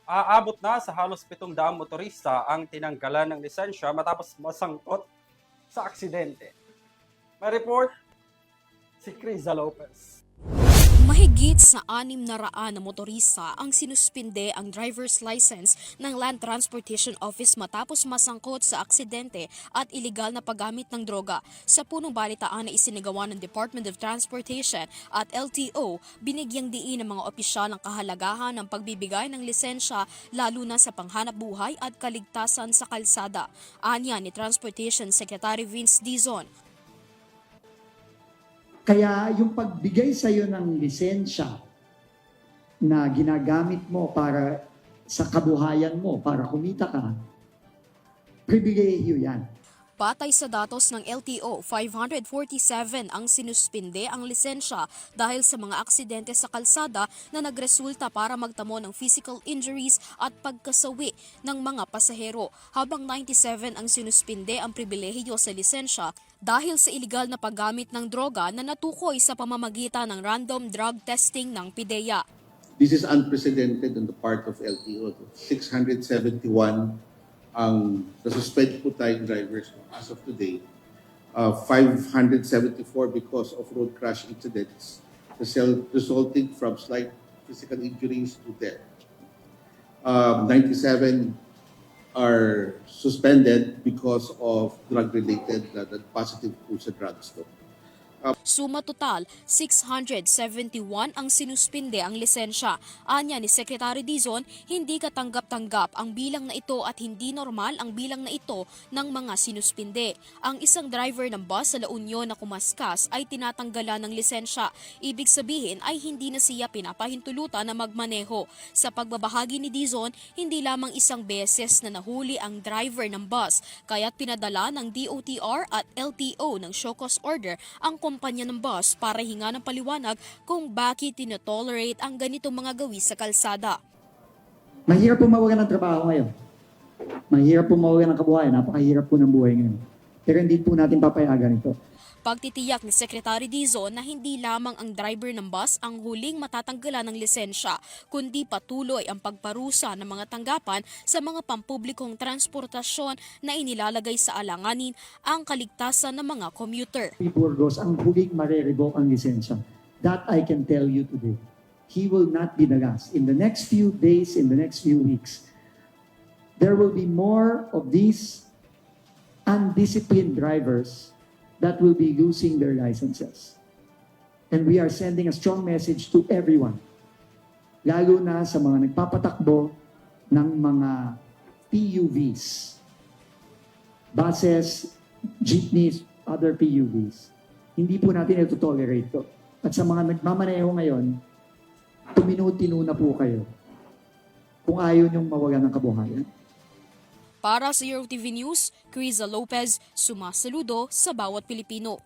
Aabot na sa halos 700 motorista ang tinanggalan ng lisensya matapos masangkot sa aksidente. May report si Criza Lopez. Mahigit sa 600 na motorista ang sinuspinde ang driver's license ng Land Transportation Office matapos masangkot sa aksidente at iligal na paggamit ng droga. Sa punong balitaan na isinagawa ng Department of Transportation at LTO, binigyang diin ng mga opisyal ang kahalagahan ng pagbibigay ng lisensya lalo na sa panghanap buhay at kaligtasan sa kalsada. Anya ni Transportation Secretary Vince Dizon. Kaya yung pagbigay sa iyo ng lisensya na ginagamit mo para sa kabuhayan mo, para kumita ka, pribilehiyo yan. Batay sa datos ng LTO, 547 ang sinuspinde ang lisensya dahil sa mga aksidente sa kalsada na nagresulta para magtamo ng physical injuries at pagkasawi ng mga pasahero, habang 97 ang sinuspinde ang pribilehiyo sa lisensya dahil sa iligal na paggamit ng droga na natukoy sa pamamagitan ng random drug testing ng PIDEA. This is unprecedented on the part of LTO. 671 ang nasuspend po tayong drivers as of today. 574 because of road crash incidents resulting from slight physical injuries to death. 97 are suspended because of drug-related positive po sa drugs. Suma total, 671 ang sinuspinde ang lisensya. Anya ni Secretary Dizon, hindi katanggap-tanggap ang bilang na ito at hindi normal ang bilang na ito ng mga sinuspinde. Ang isang driver ng bus sa La Union na kumaskas ay tinatanggalan ng lisensya. Ibig sabihin ay hindi na siya pinapahintulutan na magmaneho. Sa pagbabahagi ni Dizon, hindi lamang isang beses na nahuli ang driver ng bus, kaya't pinadala ng DOTR at LTO ng show cause order ang kumpanya ng bus para hinga ng paliwanag kung bakit tinotolerate ang ganitong mga gawi sa kalsada. Mahirap po mawalan ng trabaho ngayon. Mahirap po mawalan ng kabuhayan. Napakahirap po ng buhay ngayon. Pero hindi po natin papayagan ito. Pagtitiyak ni Secretary Dizon na hindi lamang ang driver ng bus ang huling matatanggalan ng lisensya, kundi patuloy ang pagparusa ng mga tanggapan sa mga pampublikong transportasyon na inilalagay sa alanganin ang kaligtasan ng mga commuter. Burgos ang huling marerevoke ang lisensya. That I can tell you today. He will not be the last. In the next few days, in the next few weeks, there will be more of these undisciplined drivers that will be losing their licenses. And we are sending a strong message to everyone, lalo na sa mga nagpapatakbo ng mga PUVs, buses, jeepneys, other PUVs. Hindi po natin ito tolerate to. At sa mga nagmamaneho ngayon, tuminutino na po kayo kung ayaw niyong mawalan ng kabuhayan. Para sa EuroTV News, Criza Lopez, sumasaludo sa bawat Pilipino.